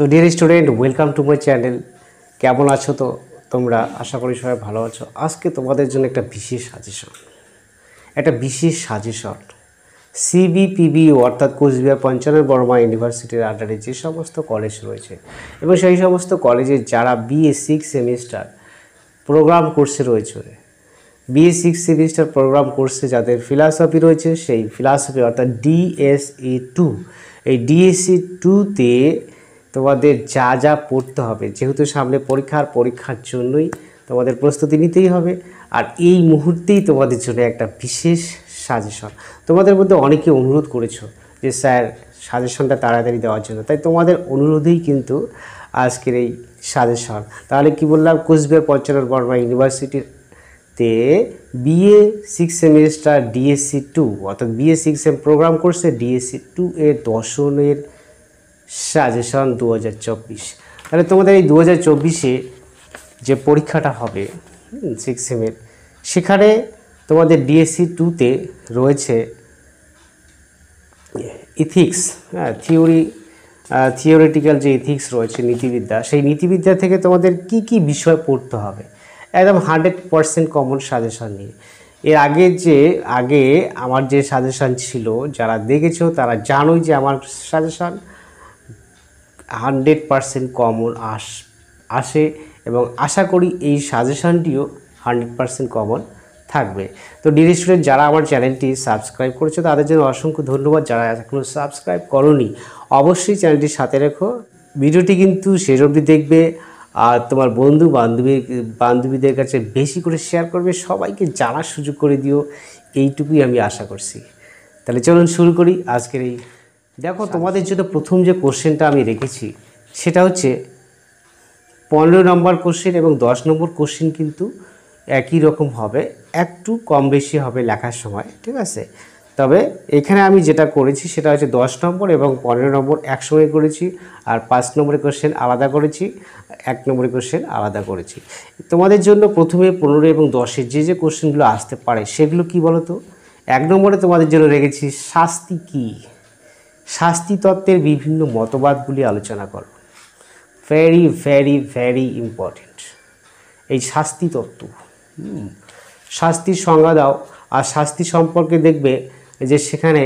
তো dear student, welcome to my channel. কেমন আছো তো তোমরা? আশা করি সবাই ভালো আছো। আজকে তোমাদের জন্য একটা বিশেষ সাজেশন সিবিপিবিইউ অর্থাৎ কোচবিহার পঞ্চানন বর্মা ইউনিভার্সিটির আন্ডারে যে সমস্ত কলেজ রয়েছে এবং সেই সমস্ত কলেজে যারা বিএ 6 সেমিস্টার প্রোগ্রাম কোর্সে রয়েছে, বিএ 6 সেমিস্টার প্রোগ্রাম কোর্সে যাদের ফিলসফি রয়েছে, সেই ফিলসফি অর্থাৎ ডিএসই 2, এই ডিএসই 2তে তোমাদের যা যা পড়তে হবে, যেহেতু সামনে পরীক্ষার জন্যই তোমাদের প্রস্তুতি নিতেই হবে। আর এই মুহূর্তেই তোমাদের জন্য একটা বিশেষ সাজেশন। তোমাদের মধ্যে অনেকে অনুরোধ করেছো যে স্যার সাজেশনটা তাড়াতাড়ি দেওয়ার জন্য, তাই তোমাদের অনুরোধেই কিন্তু আজকের এই সাজেশন। তাহলে কি বললাম, কোচবিহার পঞ্চানন বর্মা ইউনিভার্সিটিতে বিএ 6 সেমিস্টার ডিএসসি 2 অর্থাৎ বিএ 6 সেম প্রোগ্রাম কোর্সে ডিএসসি 2 এর দর্শনের সাজেশন 2024। তাহলে তোমাদের এই 2024-এ যে পরীক্ষাটা হবে 6 সেমের, সেখানে তোমাদের ডিএসসি 2তে রয়েছে ইথিক্স, থিওরিটিক্যাল যে ইথিক্স রয়েছে, নীতিবিদ্যা, সেই নীতিবিদ্যা থেকে তোমাদের কি কি বিষয় পড়তে হবে একদম 100% কমন সাজেশন নিয়ে। এর আগে আমার যে সাজেশন ছিল, যারা দেখেছো তারা জানোই যে আমার সাজেশন 100% কমন আসে এবং আশা করি এই সাজেশনটিও 100% কমন থাকবে। তো ডিয়ার স্টুডেন্ট, যারা আমার চ্যানেলটি সাবস্ক্রাইব করেছো তাদের জন্য অসংখ্য ধন্যবাদ। যারা এখনও সাবস্ক্রাইব করোনি অবশ্যই চ্যানেলটির সাথে রেখো। ভিডিওটি কিন্তু শেষ অবধি দেখবে আর তোমার বন্ধু বান্ধবীদের কাছে বেশি করে শেয়ার করবে, সবাইকে জানার সুযোগ করে দিও, এইটুকুই আমি আশা করছি। তাহলে চলুন শুরু করি আজকের এই। দেখো, তোমাদের জন্য প্রথম যে কোশ্চেনটা আমি রেখেছি সেটা হচ্ছে 15 নম্বর কোশ্চেন এবং 10 নম্বর কোশ্চেন কিন্তু একই রকম হবে, একটু কম বেশি হবে লেখার সময়, ঠিক আছে? তবে এখানে আমি যেটা করেছি সেটা হচ্ছে 10 নম্বর এবং 15 নম্বর একসঙ্গে করেছি, আর 5 নম্বরের কোশ্চেন আলাদা করেছি, 1 নম্বরের কোশ্চেন আলাদা করেছি। তোমাদের জন্য প্রথমে 15 এবং 10-এর যে কোশ্চেনগুলো আসতে পারে সেগুলো কি বলো তো? 1 নম্বরে তোমাদের জন্য রেখেছি শাস্তি কী, শাস্তি তত্ত্বের বিভিন্ন মতবাদগুলি আলোচনা করো। ভেরি ভেরি ভেরি ইম্পর্টেন্ট এই শাস্তি তত্ত্ব। শাস্তির সংজ্ঞা দাও। আর শাস্তি সম্পর্কে দেখবে যে সেখানে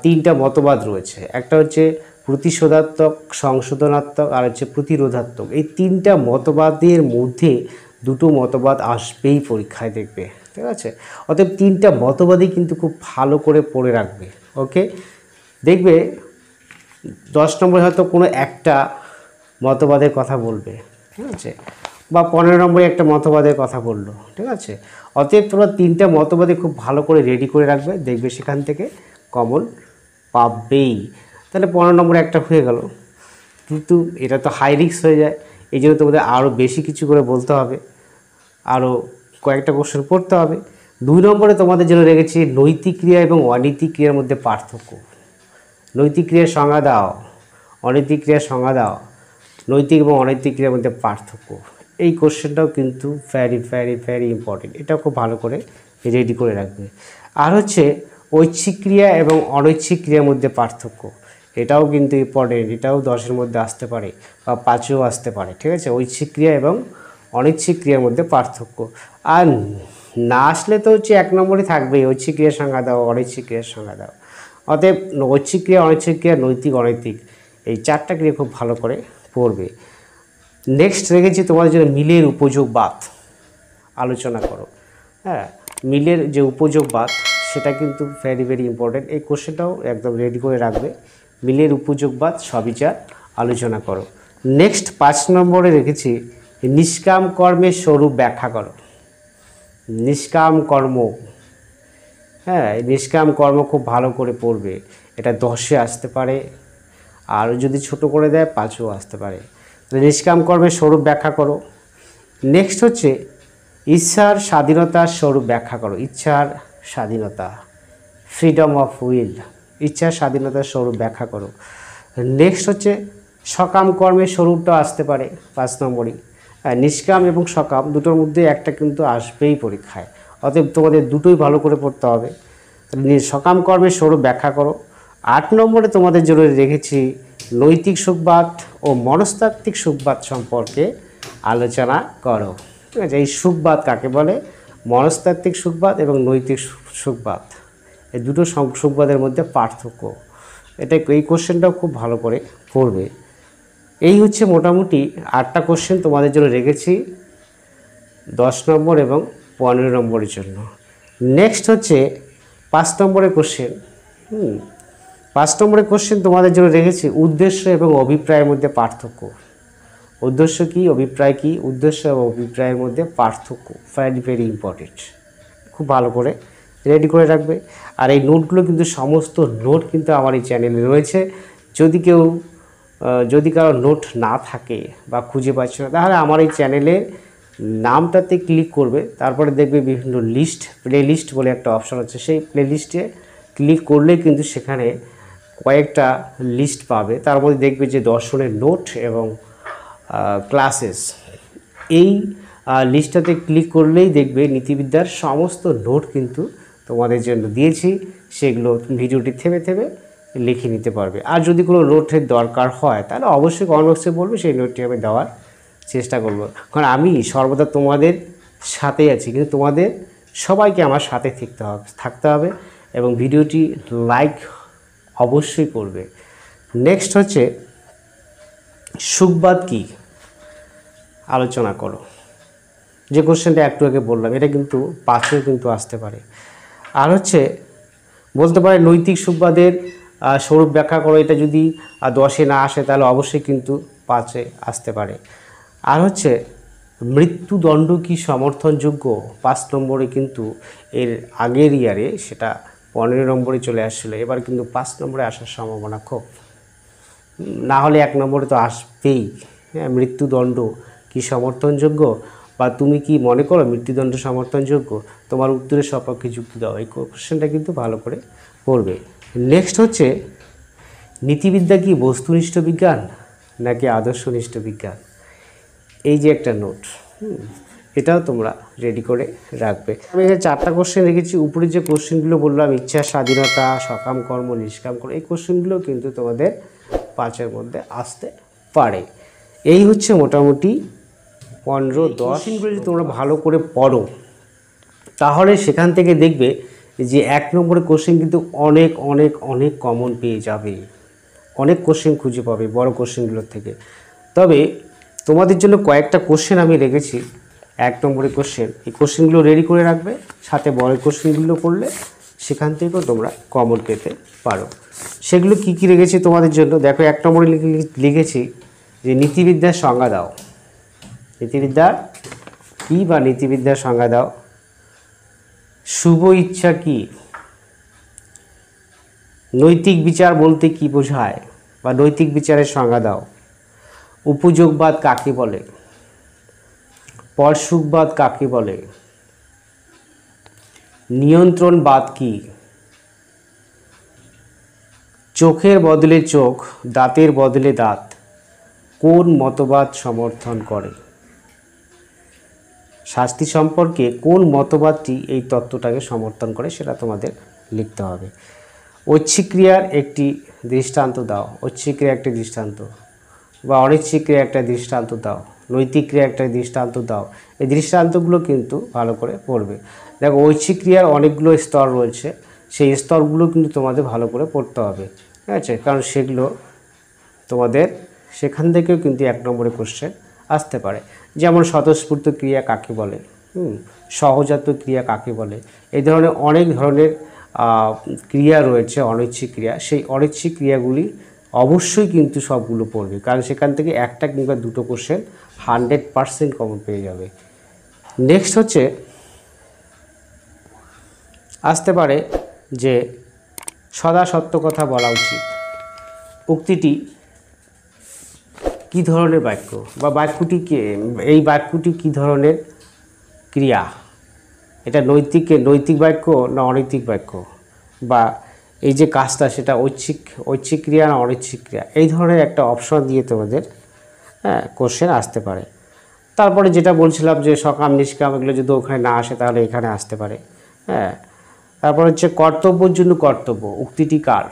3টা মতবাদ রয়েছে, একটা হচ্ছে প্রতিশোধাত্মক, সংশোধনাত্মক, আর হচ্ছে প্রতিরোধাত্মক। এই 3টা মতবাদের মধ্যে 2টো মতবাদ আসবেই পরীক্ষায়, দেখবে, ঠিক আছে? অতএব 3টা মতবাদই কিন্তু খুব ভালো করে পড়ে রাখবে। ওকে, দেখবে 10 নম্বরে হয়তো কোনো একটা মতবাদের কথা বলবে, ঠিক আছে, বা 15 নম্বরে একটা মতবাদের কথা বললো, ঠিক আছে? অতএব তোমরা 3টা মতবাদে খুব ভালো করে রেডি করে রাখবে, দেখবে সেখান থেকে কমন পাবেই। তাহলে 15 নম্বরে একটা হয়ে গেল, কিন্তু এটা তো হাই রিস্ক হয়ে যায়, এই জন্য তোমাদের আরও বেশি কিছু করে বলতে হবে, আরও কয়েকটা কোশ্চেন পড়তে হবে। 2 নম্বরে তোমাদের জন্য রেখেছি নৈতিক ক্রিয়া এবং অনৈতিক ক্রিয়ার মধ্যে পার্থক্য। নৈতিক ক্রিয়ার সংজ্ঞা দাও, অনৈতিক ক্রিয়ার সংজ্ঞা দাও, নৈতিক এবং অনৈতিক ক্রিয়ার মধ্যে পার্থক্য। এই কোশ্চেনটাও কিন্তু ভেরি ভেরি ভেরি ইম্পর্টেন্ট, এটাও খুব ভালো করে রেডি করে রাখবে। আর হচ্ছে ঐচ্ছিক ক্রিয়া এবং অনৈচ্ছিক ক্রিয়ার মধ্যে পার্থক্য, এটাও কিন্তু ইম্পর্টেন্ট, এটাও 10-এর মধ্যে আসতে পারে বা 5-এও আসতে পারে, ঠিক আছে? ঐচ্ছিক ক্রিয়া এবং অনৈচ্ছিক ক্রিয়ার মধ্যে পার্থক্য। আর না আসলে তো হচ্ছে 1 নম্বরে থাকবেই, ঐচ্ছিক ক্রিয়ার সংজ্ঞা দাও, অনৈচ্ছিক ক্রিয়ার সংজ্ঞা দাও। অতএব ঐচ্ছিক ক্রিয়া, অনৈচ্ছিক ক্রিয়া, নৈতিক, অনৈতিক, এই 4টা ক্রিয়া খুব ভালো করে পড়বে। নেক্সট রেখেছি তোমাদের জন্য মিলের উপযোগবাদ আলোচনা করো। হ্যাঁ, মিলের যে উপযোগবাদ সেটা কিন্তু ভেরি ভেরি ইম্পর্টেন্ট, এই কোশ্চেনটাও একদম রেডি করে রাখবে। মিলের উপযোগবাদ সবিচার আলোচনা করো। নেক্সট 5 নম্বরে রেখেছি নিষ্কাম কর্মের স্বরূপ ব্যাখ্যা করো। নিষ্কাম কর্ম, হ্যাঁ, নিষ্কাম কর্ম খুব ভালো করে পড়বে, এটা 10-এ আসতে পারে, আর যদি ছোট করে দেয় 5-এও আসতে পারে। নিষ্কাম কর্মের স্বরূপ ব্যাখ্যা করো। নেক্সট হচ্ছে ইচ্ছার স্বাধীনতার স্বরূপ ব্যাখ্যা করো। ইচ্ছার স্বাধীনতা, ফ্রিডম অফ উইল, ইচ্ছার স্বাধীনতার স্বরূপ ব্যাখ্যা করো। নেক্সট হচ্ছে সকাম কর্মের স্বরূপটাও আসতে পারে 5 নম্বরই। নিষ্কাম এবং সকাম দুটোর মধ্যে একটা কিন্তু আসবেই পরীক্ষায়, অতএব তোমাদের দুটোই ভালো করে পড়তে হবে। সকাম কর্মের স্বরূপ ব্যাখ্যা করো। 8 নম্বরে তোমাদের জন্য রেখেছি নৈতিক সুখবাদ ও মনস্তাত্ত্বিক সুখবাদ সম্পর্কে আলোচনা করো। ঠিক আছে, এই সুখবাদ কাকে বলে, মনস্তাত্ত্বিক সুখবাদ এবং নৈতিক সুখবাদ, এই দুটো সুখবাদের মধ্যে পার্থক্য, এই কোশ্চেনটাও খুব ভালো করে পড়বে। এই হচ্ছে মোটামুটি 8টা কোশ্চেন তোমাদের জন্য রেখেছি 10 নম্বর এবং 15 নম্বরের জন্য। নেক্সট হচ্ছে 5 নম্বরের কোশ্চেন। 5 নম্বরের কোশ্চেন তোমাদের জন্য রেখেছি উদ্দেশ্য এবং অভিপ্রায়ের মধ্যে পার্থক্য। উদ্দেশ্য কি, অভিপ্রায় কি, উদ্দেশ্য এবং অভিপ্রায়ের মধ্যে পার্থক্য ভেরি ভেরি ইম্পর্টেন্ট, খুব ভালো করে রেডি করে রাখবে। আর এই নোটগুলো কিন্তু সমস্ত নোট কিন্তু আমার এই চ্যানেলে রয়েছে। যদি কারো নোট না থাকে বা খুঁজে পাচ্ছে না, তাহলে আমার এই চ্যানেলের নামটাতে ক্লিক করবে, তারপরে দেখবে বিভিন্ন লিস্ট, প্লে লিস্ট বলে একটা অপশান আছে, সেই প্লে লিস্টে ক্লিক করলে কিন্তু সেখানে কয়েকটা লিস্ট পাবে। তার মধ্যে দেখবে যে দর্শনের নোট এবং ক্লাসেস, এই লিস্টটাতে ক্লিক করলেই দেখবে নীতিবিদ্যার সমস্ত নোট কিন্তু তোমাদের জন্য দিয়েছি, সেগুলো ভিডিওটি থেমে থেমে লিখে নিতে পারবে। আর যদি কোনো নোটের দরকার হয় তাহলে অবশ্যই কমেন্ট বক্সে বলবে, সেই নোটটি আমি দেওয়ার চেষ্টা করব। কারণ আমি সর্বদা তোমাদের সাথেই আছি, কিন্তু তোমাদের সবাইকে আমার সাথে থাকতে হবে এবং ভিডিওটি লাইক অবশ্যই করবে। নেক্সট হচ্ছে সুখবাদ কি, আলোচনা করো। যে কোশ্চেনটা একটু আগে বললাম, এটা কিন্তু 5-এও কিন্তু আসতে পারে। আর হচ্ছে বলতে পারে নৈতিক সুখবাদের স্বরূপ ব্যাখ্যা করো, এটা যদি 10-এ না আসে তাহলে অবশ্যই কিন্তু 5-এ আসতে পারে। আর হচ্ছে মৃত্যুদণ্ড কি সমর্থনযোগ্য, 5 নম্বরে কিন্তু এর আগের ইয়ারে সেটা 15 নম্বরে চলে আসছিলো, এবার কিন্তু 5 নম্বরে আসার সম্ভাবনা খুব, না হলে 1 নম্বরে তো আসবেই। হ্যাঁ, মৃত্যুদণ্ড কি সমর্থনযোগ্য, বা তুমি কি মনে করো মৃত্যুদণ্ড সমর্থনযোগ্য, তোমার উত্তরের সপক্ষে যুক্তি দাও, এই কোশ্চেনটা কিন্তু ভালো করে পড়বে। নেক্সট হচ্ছে নীতিবিদ্যা কি বস্তুনিষ্ঠ বিজ্ঞান নাকি আদর্শনিষ্ঠ বিজ্ঞান, এই যে একটা নোট, এটাও তোমরা রেডি করে রাখবে। আমি এখানে 4টা কোশ্চেন রেখেছি। উপরে যে কোশ্চেনগুলো বললাম, ইচ্ছা, স্বাধীনতা, সকাম কর্ম, নিষ্কাম কর্ম, এই কোশ্চেনগুলো কিন্তু তোমাদের 5-এর মধ্যে আসতে পারে। এই হচ্ছে মোটামুটি 15-10 কোশ্চেনগুলো যদি তোমরা ভালো করে পড়ো, তাহলে সেখান থেকে দেখবে যে 1 নম্বরের কোশ্চেন কিন্তু অনেক অনেক অনেক কমন পেয়ে যাবে, অনেক কোশ্চেন খুঁজে পাবে বড় কোশ্চেনগুলোর থেকে। তবে তোমাদের জন্য কয়েকটা কোশ্চেন আমি রেখেছি 1 নম্বরের কোশ্চেন, এই কোশ্চেনগুলো রেডি করে রাখবে, সাথে বড় কোশ্চেনগুলো করলে সেখান থেকেও তোমরা কমন পেতে পারো। সেগুলো কি কি রেখেছি তোমাদের জন্য দেখো। 1 নম্বরে লিখেছি যে নীতিবিদ্যার সংজ্ঞা দাও। নীতিবিদ্যার কী বা নীতিবিদ্যার সংজ্ঞা দাও। শুভ ইচ্ছা কি, নৈতিক বিচার বলতে কি বোঝায় বা নৈতিক বিচারের সংজ্ঞা দাও। উপযোগবাদ কাকে বলে, পরসুখবাদ কাকে বলে, নিয়ন্ত্রণবাদ কি, চোখের বদলে চোখ, দাঁতের বদলে দাঁত কোন মতবাদ সমর্থন করে, শাস্তি সম্পর্কে কোন মতবাদটি এই তত্ত্বটাকে সমর্থন করে সেটা তোমাদের লিখতে হবে। ঐচ্ছিক ক্রিয়ার একটি দৃষ্টান্ত দাও, ঐচ্ছিক ক্রিয়া একটি দৃষ্টান্ত, বা অনৈচ্ছিক ক্রিয়া একটা দৃষ্টান্ত দাও, নৈতিক ক্রিয়া একটা দৃষ্টান্ত দাও। এই দৃষ্টান্তগুলো কিন্তু ভালো করে পড়বে। দেখো, ঐচ্ছিক ক্রিয়ার অনেকগুলো স্তর রয়েছে, সেই স্তরগুলো কিন্তু তোমাদের ভালো করে পড়তে হবে, ঠিক আছে, কারণ সেগুলো তোমাদের সেখান থেকেও কিন্তু 1 নম্বরে কোশ্চেন আসতে পারে। যেমন স্বতঃস্ফূর্ত ক্রিয়া কাকে বলে, সহজাত ক্রিয়া কাকে বলে, এই ধরনের অনেক ধরনের ক্রিয়া রয়েছে, অনৈচ্ছিক ক্রিয়া। সেই অনৈচ্ছিক ক্রিয়াগুলি অবশ্যই কিন্তু সবগুলো পড়বে, কারণ সেখান থেকে 1টা কিংবা 2টো কোশ্চেন 100% কমন পেয়ে যাবে। নেক্সট হচ্ছে আসতে পারে যে সদা সত্য কথা বলা উচিত, উক্তিটি কী ধরনের বাক্য বা বাক্যটি এই বাক্যটি কী ধরনের ক্রিয়া, এটা নৈতিক বাক্য না অনৈতিক বাক্য, বা এই যে কাজটা সেটা ঐচ্ছিক ক্রিয়া না অনৈচ্ছিক ক্রিয়া, এই ধরনের একটা অপশন দিয়ে তোমাদের কোশ্চেন আসতে পারে। তারপরে যেটা বলছিলাম যে সকাম নিষ্কাম, এগুলো যদি ওখানে না আসে তাহলে এখানে আসতে পারে। তারপর হচ্ছে কর্তব্যের জন্য কর্তব্য, উক্তিটি কার,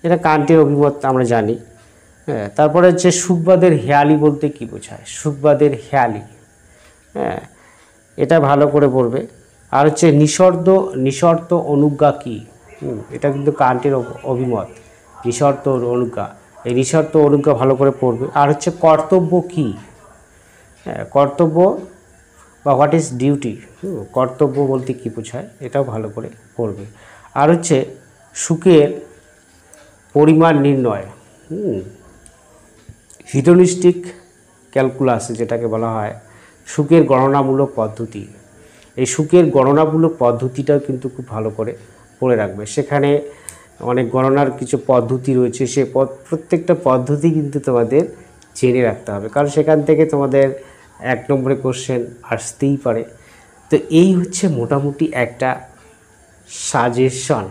এটা কান্টের অভিমত আমরা জানি। হ্যাঁ, তারপরে হচ্ছে সুখবাদের হেয়ালি বলতে কি বোঝায়? সুখবাদের হেয়ালি, হ্যাঁ, এটা ভালো করে পড়বে। আর হচ্ছে নিঃশর্ত অনুজ্ঞা কি? এটা কিন্তু কান্টের অভিমত, নিঃশর্ত অনুজ্ঞা। এই নিঃশর্ত অনুজ্ঞা ভালো করে পড়বে। আর হচ্ছে কর্তব্য কি? হ্যাঁ, কর্তব্য বা হোয়াট ইজ ডিউটি, কর্তব্য বলতে কী বোঝায় এটাও ভালো করে পড়বে। আর হচ্ছে সুখের পরিমাণ নির্ণয়, হিডোনিস্টিক ক্যালকুলাস যেটাকে বলা হয় সুখের গণনামূলক পদ্ধতি। এই সুখের গণনামূলক পদ্ধতিটাও কিন্তু খুব ভালো করে পড়ে রাখবে। সেখানে অনেক গণনার কিছু পদ্ধতি রয়েছে, সে প্রত্যেকটা পদ্ধতি কিন্তু তোমাদের জেনে রাখতে হবে, কারণ সেখান থেকে তোমাদের 1 নম্বরে কোশ্চেন আসতেই পারে। তো এই হচ্ছে মোটামুটি একটা সাজেশন।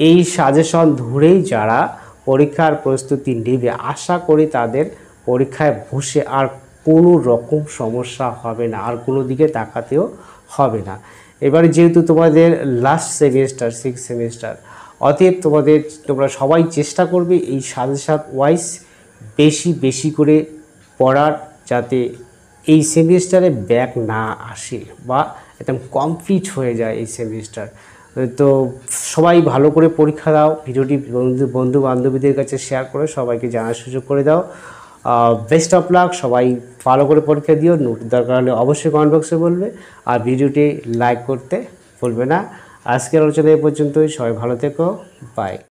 এই সাজেশন ধরেই যারা পরীক্ষার প্রস্তুতি নেবে, আশা করি তাদের পরীক্ষায় বসে আর কোনো রকম সমস্যা হবে না, আর কোনো দিকে তাকাতেও হবে না। এবারে যেহেতু তোমাদের লাস্ট সেমিস্টার, 6th সেমিস্টার, অতএব তোমরা সবাই চেষ্টা করবে এই সাজেশন ওয়াইজ বেশি করে পড়ার, যাতে এই সেমিস্টারে ব্যাক না আসে বা একদম কমপ্লিট হয়ে যায় এই সেমিস্টার। তো সবাই ভালো করে পরীক্ষা দাও। ভিডিওটি বন্ধু বান্ধবীদের কাছে শেয়ার করে সবাইকে জানার সুযোগ করে দাও। বেস্ট অফ লাক, সবাই ভালো করে পরীক্ষা দিও। নোট দরকার হলে অবশ্যই কমেন্ট বক্সে বলবে, আর ভিডিওটি লাইক করতে ভুলবে না। আজকের আলোচনা এই পর্যন্তই। সবাই ভালো থেকো, বাই।